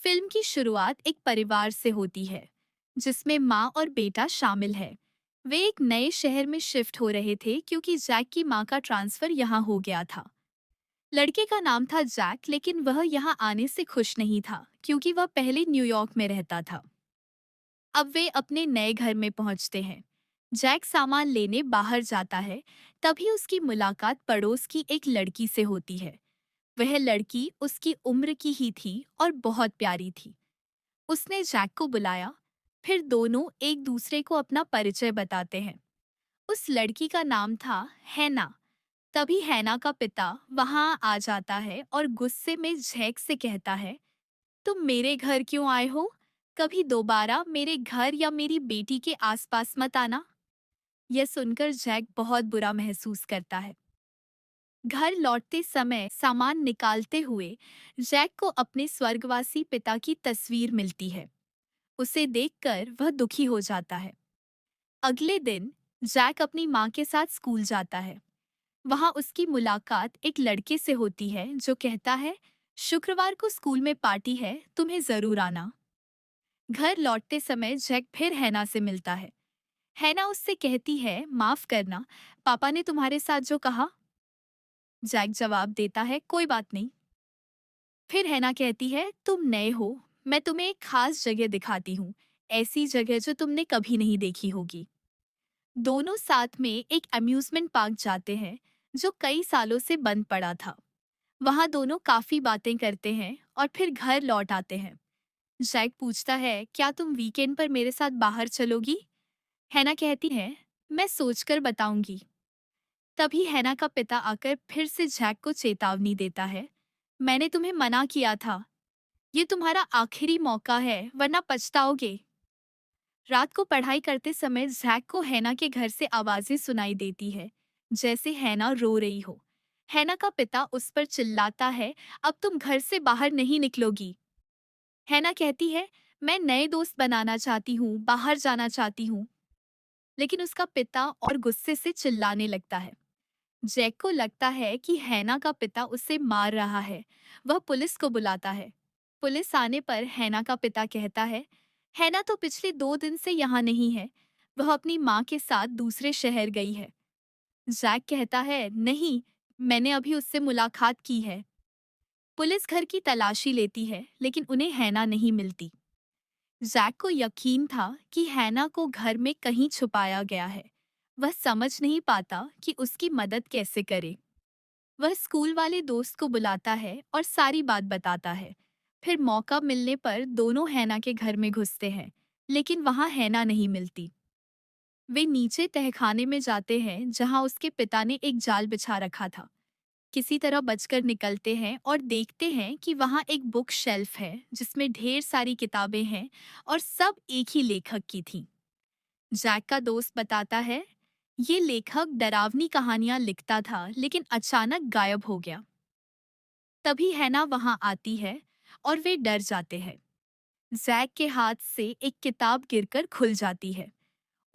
Film की शुरुआत एक परिवार से होती है जिसमें माँ और बेटा शामिल है। वे एक नए शहर में शिफ्ट हो रहे थे क्योंकि जैक की माँ का ट्रांसफर यहाँ हो गया था। लड़के का नाम था जैक, लेकिन वह यहाँ आने से खुश नहीं था क्योंकि वह पहले न्यूयॉर्क में रहता था। अब वे अपने नए घर में पहुंचते हैं। जैक सामान लेने बाहर जाता है। तभी उसकी मुलाकात पड़ोस की एक लड़की से होती है। वह लड़की उसकी उम्र की ही थी और बहुत प्यारी थी। उसने जैक को बुलाया। फिर दोनों एक दूसरे को अपना परिचय बताते हैं। उस लड़की का नाम था हैना। तभी हैना का पिता वहां आ जाता है और गुस्से में जैक से कहता है, तुम मेरे घर क्यों आए हो? कभी दोबारा मेरे घर या मेरी बेटी के आसपास मत आना। यह सुनकर जैक बहुत बुरा महसूस करता है। घर लौटते समय सामान निकालते हुए जैक को अपने स्वर्गवासी पिता की तस्वीर मिलती है। उसे देखकर वह दुखी हो जाता है। अगले दिन जैक अपनी माँ के साथ स्कूल जाता है। वहाँ उसकी मुलाकात एक लड़के से होती है जो कहता है, शुक्रवार को स्कूल में पार्टी है, तुम्हें जरूर आना। घर लौटते समय जैक फिर हैना से मिलता है। हैना उससे कहती है, माफ करना, पापा ने तुम्हारे साथ जो कहा। जैक जवाब देता है, कोई बात नहीं। फिर हैना कहती है, तुम नए हो, मैं तुम्हें एक खास जगह दिखाती हूँ, ऐसी जगह जो तुमने कभी नहीं देखी होगी। दोनों साथ में एक अम्यूजमेंट पार्क जाते हैं जो कई सालों से बंद पड़ा था। वहां दोनों काफी बातें करते हैं और फिर घर लौट आते हैं। जैक पूछता है, क्या तुम वीकेंड पर मेरे साथ बाहर चलोगी? हैना कहती है, मैं सोचकर बताऊंगी। तभी हैना का पिता आकर फिर से जैक को चेतावनी देता है, मैंने तुम्हें मना किया था, ये तुम्हारा आखिरी मौका है, वरना पछताओगे। रात को पढ़ाई करते समय जैक को हैना के घर से आवाजें सुनाई देती है, जैसे हैना रो रही हो। हैना का पिता उस पर चिल्लाता है, अब तुम घर से बाहर नहीं निकलोगी। हैना कहती है, मैं नए दोस्त बनाना चाहती हूँ, बाहर जाना चाहती हूँ। लेकिन उसका पिता और गुस्से से चिल्लाने लगता है। जैक को लगता है कि हैना का पिता उसे मार रहा है। वह पुलिस को बुलाता है। पुलिस आने पर हैना का पिता कहता है, हैना तो पिछले 2 दिन से यहाँ नहीं है, वह अपनी माँ के साथ दूसरे शहर गई है। जैक कहता है, नहीं, मैंने अभी उससे मुलाकात की है। पुलिस घर की तलाशी लेती है लेकिन उन्हें हैना नहीं मिलती। जैक को यकीन था कि हैना को घर में कहीं छुपाया गया है। वह समझ नहीं पाता कि उसकी मदद कैसे करे। वह स्कूल वाले दोस्त को बुलाता है और सारी बात बताता है। फिर मौका मिलने पर दोनों हैना के घर में घुसते हैं, लेकिन वहां हैना नहीं मिलती। वे नीचे तहखाने में जाते हैं जहां उसके पिता ने एक जाल बिछा रखा था। किसी तरह बचकर निकलते हैं और देखते हैं कि वहां एक बुक शेल्फ है जिसमें ढेर सारी किताबें हैं और सब एक ही लेखक की थीं। जैक का दोस्त बताता है, ये लेखक डरावनी कहानियां लिखता था लेकिन अचानक गायब हो गया। तभी हैना वहां आती है और वे डर जाते हैं। जैक के हाथ से एक किताब गिरकर खुल जाती है।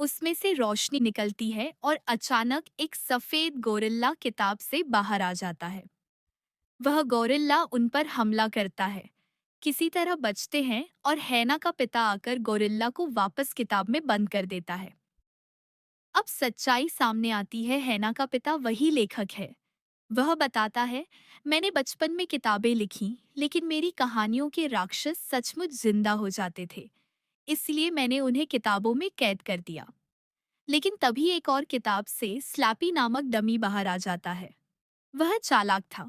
उसमें से रोशनी निकलती है और अचानक एक सफेद गोरिल्ला किताब से बाहर आ जाता है। वह गोरिल्ला उन पर हमला करता है। किसी तरह बचते हैं और हैना का पिता आकर गोरिल्ला को वापस किताब में बंद कर देता है। अब सच्चाई सामने आती है, हैना का पिता वही लेखक है। वह बताता है, मैंने बचपन में किताबें लिखी लेकिन मेरी कहानियों के राक्षस सचमुच जिंदा हो जाते थे, इसलिए मैंने उन्हें किताबों में कैद कर दिया। लेकिन तभी एक और किताब से स्लैपी नामक डमी बाहर आ जाता है। वह चालाक था।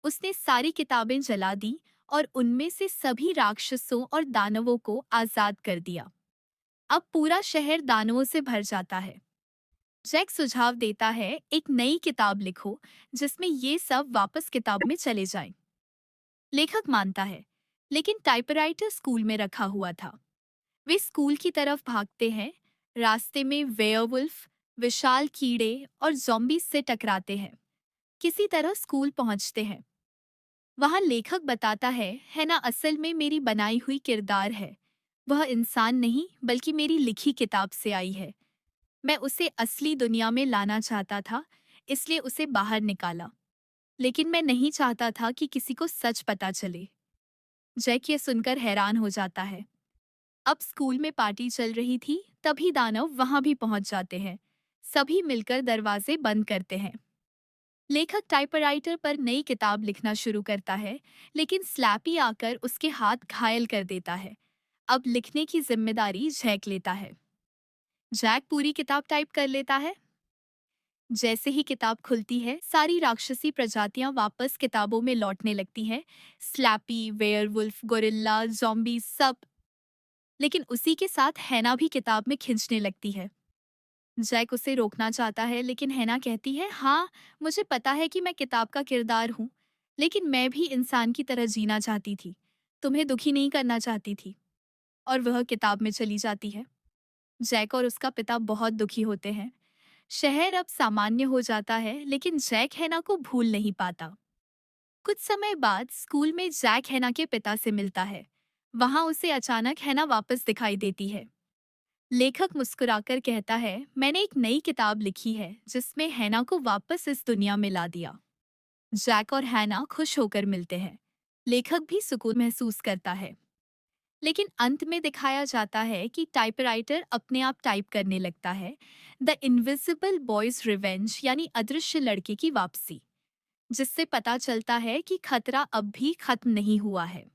उसने सारी किताबें जला दी और उनमें से सभी राक्षसों और दानवों को आजाद कर दिया। अब पूरा शहर दानवों से भर जाता है। जैक सुझाव देता है, एक नई किताब लिखो जिसमें ये सब वापस किताब में चले जाएं। लेखक मानता है, लेकिन टाइपराइटर स्कूल में रखा हुआ था। वे स्कूल की तरफ भागते हैं। रास्ते में वेयरवुल्फ, विशाल कीड़े और ज़ॉम्बीज से टकराते हैं। किसी तरह स्कूल पहुंचते हैं। वहां लेखक बताता है ना, असल में मेरी बनाई हुई किरदार है। वह इंसान नहीं बल्कि मेरी लिखी किताब से आई है। मैं उसे असली दुनिया में लाना चाहता था, इसलिए उसे बाहर निकाला। लेकिन मैं नहीं चाहता था कि किसी को सच पता चले। जैक ये सुनकर हैरान हो जाता है। अब स्कूल में पार्टी चल रही थी, तभी दानव वहां भी पहुंच जाते हैं। सभी मिलकर दरवाजे बंद करते हैं। लेखक टाइपराइटर पर नई किताब लिखना शुरू करता है, लेकिन स्लैपी आकर उसके हाथ घायल कर देता है। अब लिखने की जिम्मेदारी जैक लेता है। जैक पूरी किताब टाइप कर लेता है। जैसे ही किताब खुलती है, सारी राक्षसी प्रजातियां वापस किताबों में लौटने लगती हैं। स्लैपी, वेयरवुल्फ, गोरिल्ला, ज़ॉम्बी सब। लेकिन उसी के साथ हैना भी किताब में खिंचने लगती है। जैक उसे रोकना चाहता है, लेकिन हैना कहती है, हाँ, मुझे पता है कि मैं किताब का किरदार हूँ, लेकिन मैं भी इंसान की तरह जीना चाहती थी, तुम्हें दुखी नहीं करना चाहती थी। और वह किताब में चली जाती है। जैक और उसका पिता बहुत दुखी होते हैं। शहर अब सामान्य हो जाता है, लेकिन जैक हैना को भूल नहीं पाता। कुछ समय बाद स्कूल में जैक हैना के पिता से मिलता है। वहां उसे अचानक हैना वापस दिखाई देती है। लेखक मुस्कुराकर कहता है, मैंने एक नई किताब लिखी है जिसमें हैना को वापस इस दुनिया में ला दिया। जैक और हैना खुश होकर मिलते हैं। लेखक भी सुकून महसूस करता है। लेकिन अंत में दिखाया जाता है कि टाइपराइटर अपने आप टाइप करने लगता है, द इनविजिबल बॉयज रिवेंज, यानी अदृश्य लड़के की वापसी, जिससे पता चलता है कि खतरा अब भी खत्म नहीं हुआ है।